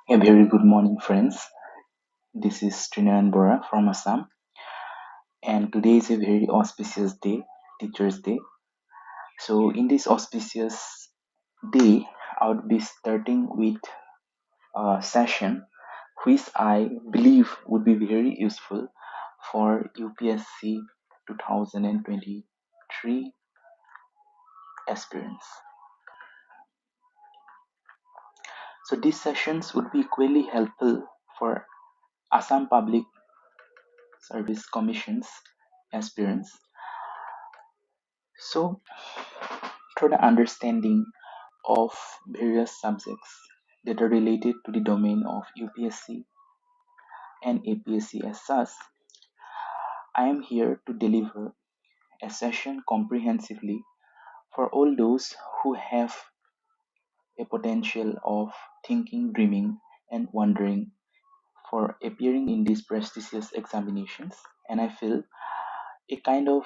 A very good morning, friends. This is Trinayan Bora from Assam, and today is a very auspicious day, Teachers' Day. So, in this auspicious day, I would be starting with a session which I believe would be very useful for UPSC 2023 aspirants. So, these sessions would be equally helpful for Assam Public Service Commission's aspirants. So, through the understanding of various subjects that are related to the domain of UPSC and APSC as such, I am here to deliver a session comprehensively for all those who have a potential of thinking, dreaming, and wondering for appearing in these prestigious examinations. And I feel a kind of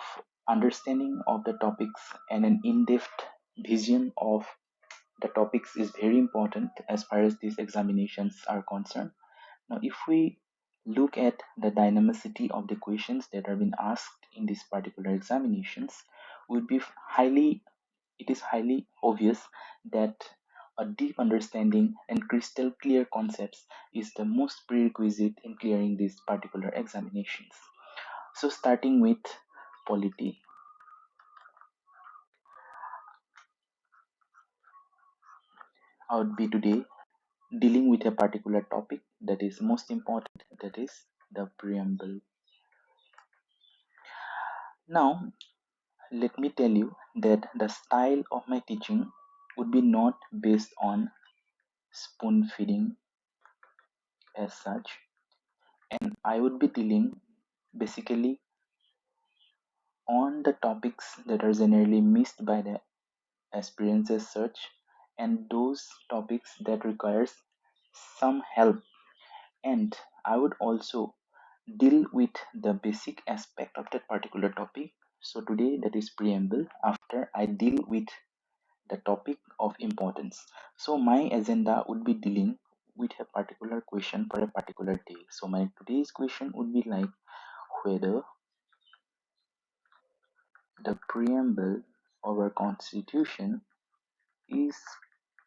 understanding of the topics and an in depth vision of the topics is very important as far as these examinations are concerned. Now, if we look at the dynamicity of the questions that are being asked in these particular examinations, would be highly it is highly obvious that a deep understanding and crystal clear concepts is the most prerequisite in clearing these particular examinations. So, starting with polity, I would be today dealing with a particular topic that is most important, that is the preamble. Now, let me tell you that the style of my teaching would be not based on spoon feeding as such, and I would be dealing basically on the topics that are generally missed by the aspirants as such, and those topics that requires some help. And I would also deal with the basic aspect of that particular topic. So today that is preamble. After I deal with the topic of importance. So my agenda would be dealing with a particular question for a particular day. So my today's question would be like whether the preamble of our constitution is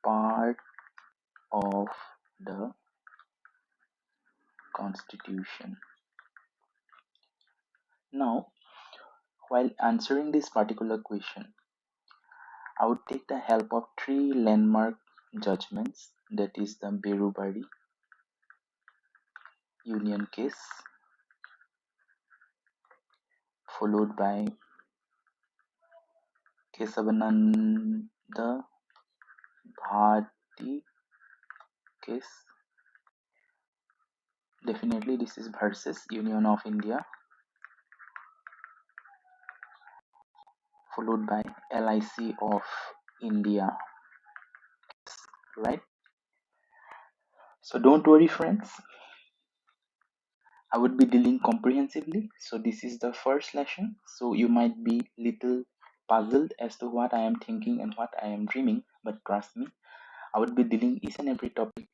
part of the constitution. Now, while answering this particular question, I would take the help of three landmark judgments, that is the Berubari Union case, followed by Kesavananda Bharti case. Definitely, this is versus Union of India, followed by LIC of India, right? So don't worry, friends. I would be dealing comprehensively. So this is the first lesson. So you might be little puzzled as to what I am thinking and what I am dreaming, but trust me, I would be dealing each and every topic.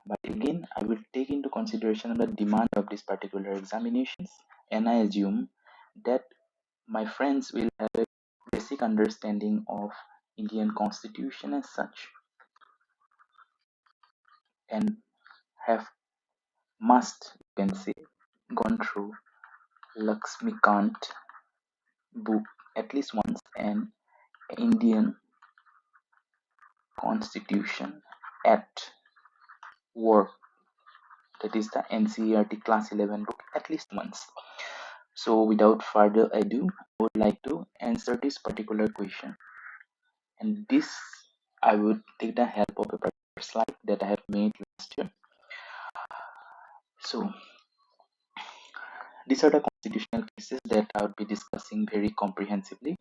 But again, I will take into consideration the demand of these particular examinations, and I assume that my friends will have a basic understanding of Indian Constitution as such, and have must, you can say, gone through Lakshmikant book at least once and Indian Constitution at work, that is the NCERT class 11 book at least once. So without further ado, I would like to answer this particular question, and this I would take the help of a particular slide that I have made last year. So these are the constitutional cases that I would be discussing very comprehensively.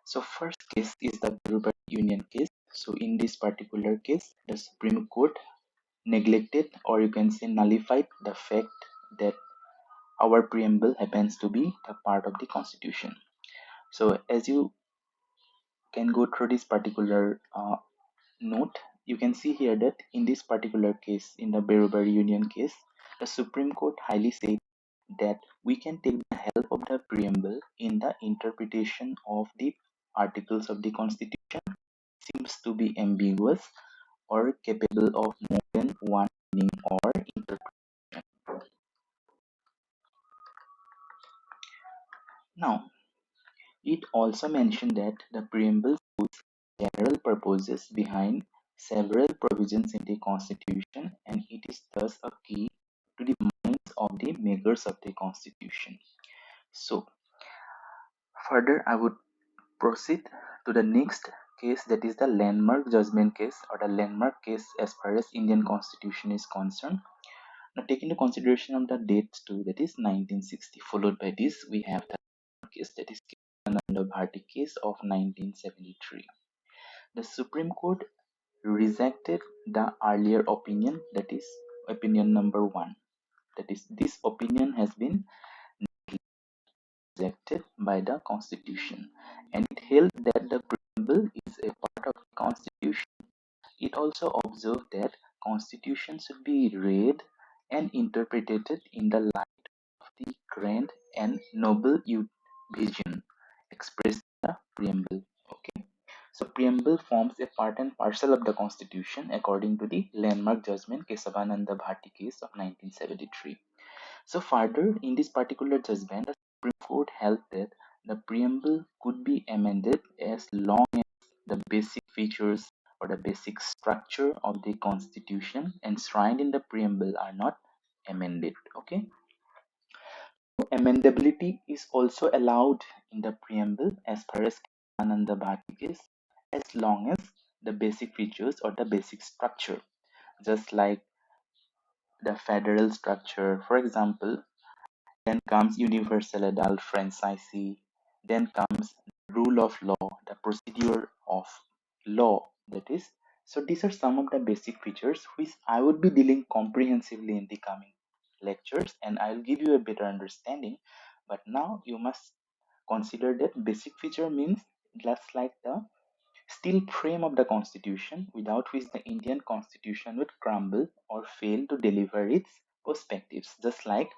So first case is the Berubari Union case. So in this particular case, the Supreme Court neglected, or you can say nullified, the fact that our preamble happens to be a part of the constitution. So as you can go through this particular note, you can see here that in this particular case, in the Berubari Union case, the Supreme Court highly said that we can take the help of the preamble in the interpretation of the articles of the Constitution seems to be ambiguous or capable of more than one meaning or interpretation. Now, it also mentioned that the preamble puts general purposes behind several provisions in the Constitution, and it is thus a key to the minds of the makers of the Constitution. So, further, I would proceed to the next case, that is the landmark judgment case or the landmark case as far as Indian Constitution is concerned. Now, take into consideration of the dates too, that is 1960. Followed by this, we have the case, that is Ananda Bharti case of 1973. The Supreme Court rejected the earlier opinion, that is opinion number 1. That is, this opinion has been rejected by the Constitution, and it held that the preamble is a part of the Constitution. It also observed that Constitution should be read and interpreted in the light of the grand and noble vision expressed in the preamble. Okay, so preamble forms a part and parcel of the Constitution according to the landmark judgment Kesavananda Bharti case of 1973. So further, in this particular judgment, the Supreme Court held that the preamble could be amended as long as the basic features or the basic structure of the Constitution enshrined in the preamble are not amended. Okay, amendability is also allowed in the preamble as far as Ananda Bhati is, as long as the basic features or the basic structure, just like the federal structure, for example. Then comes universal adult franchise. Then comes rule of law, the procedure of law, that is. So these are some of the basic features which I would be dealing comprehensively in the coming lectures, and I'll give you a better understanding. But now you must consider that basic feature means just like the steel frame of the constitution without which the Indian constitution would crumble or fail to deliver its perspectives, just like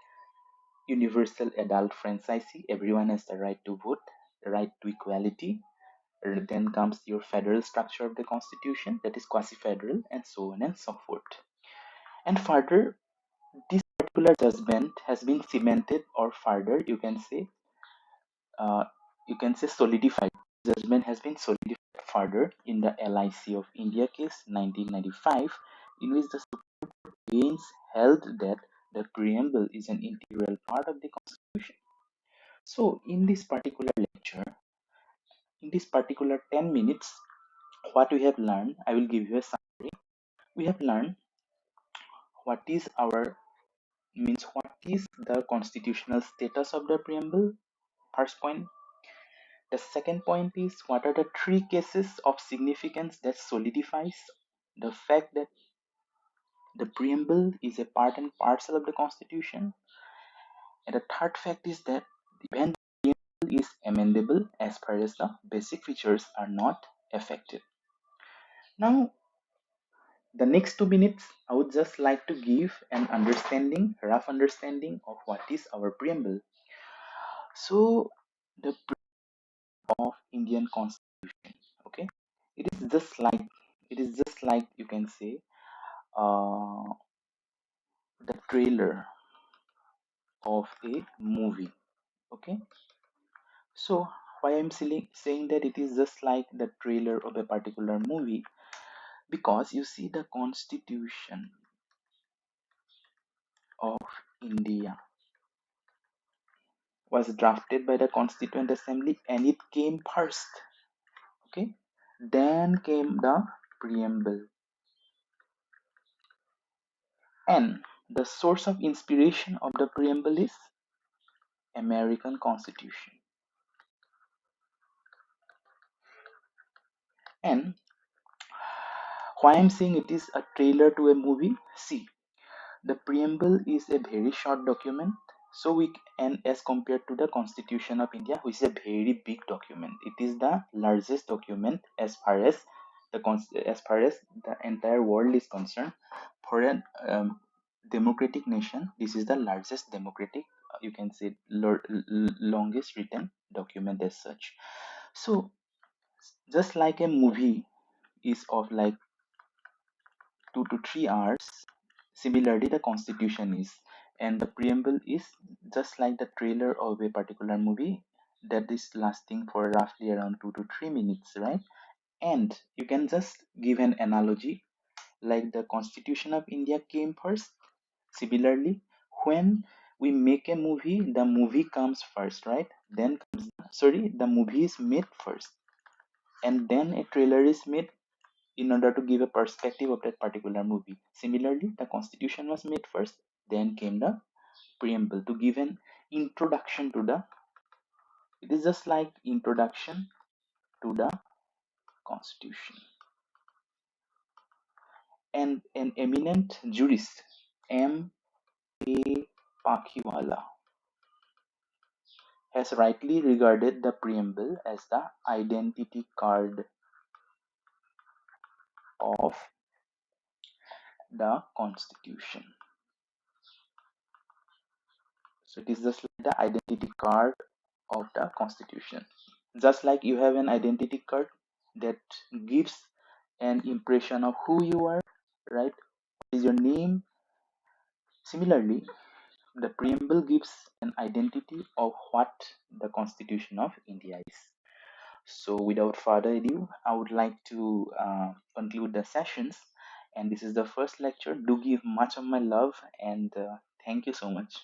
universal adult franchise, everyone has the right to vote, the right to equality. Then comes your federal structure of the constitution, that is quasi-federal, and so on and so forth. And further, this particular judgment has been cemented, or further uh, you can say solidified. Judgment has been solidified further in the LIC of India case 1995, in which the Supreme held that the preamble is an integral part of the constitution. So, in this particular lecture, in this particular 10 minutes, what we have learned, I will give you a summary. We have learned what is what is the constitutional status of the preamble, first point. The second point is what are the three cases of significance that solidifies the fact that the preamble is a part and parcel of the constitution. And the third fact is that when the preamble is amendable as far as the basic features are not affected. Now, the next 2 minutes, I would just like to give an understanding, rough understanding of what is our preamble. So, the preamble of Indian Constitution, okay, it is just like you can say uh, the trailer of a movie. Okay, so why I'm saying that it is just like the trailer of a particular movie, because you see the Constitution of India was drafted by the Constituent Assembly and it came first. Okay, then came the preamble, and the source of inspiration of the preamble is American Constitution. And why I'm saying it is a trailer to a movie, see, the preamble is a very short document, so and as compared to the Constitution of India, which is a very big document, it is the largest document as far as as far as the entire world is concerned, for a democratic nation, this is the largest democratic, you can say, longest written document as such. So just like a movie is of like 2 to 3 hours, similarly the constitution is, and the preamble is just like the trailer of a particular movie that is lasting for roughly around 2 to 3 minutes, right? And you can just give an analogy like the Constitution of India came first. Similarly, when we make a movie, the movie comes first, right? Then comes, sorry, the movie is made first, and then a trailer is made in order to give a perspective of that particular movie. Similarly, the Constitution was made first, then came the preamble to give an introduction to the. It is just like introduction to the Constitution. And an eminent jurist, M. A. Pakiwala, has rightly regarded the preamble as the identity card of the Constitution. So it is just like the identity card of the Constitution. Just like you have an identity card that gives an impression of who you are, right? What is your name? Similarly, the preamble gives an identity of what the Constitution of India is. So, without further ado, I would like to conclude the sessions. And this is the first lecture. Do give much of my love and thank you so much.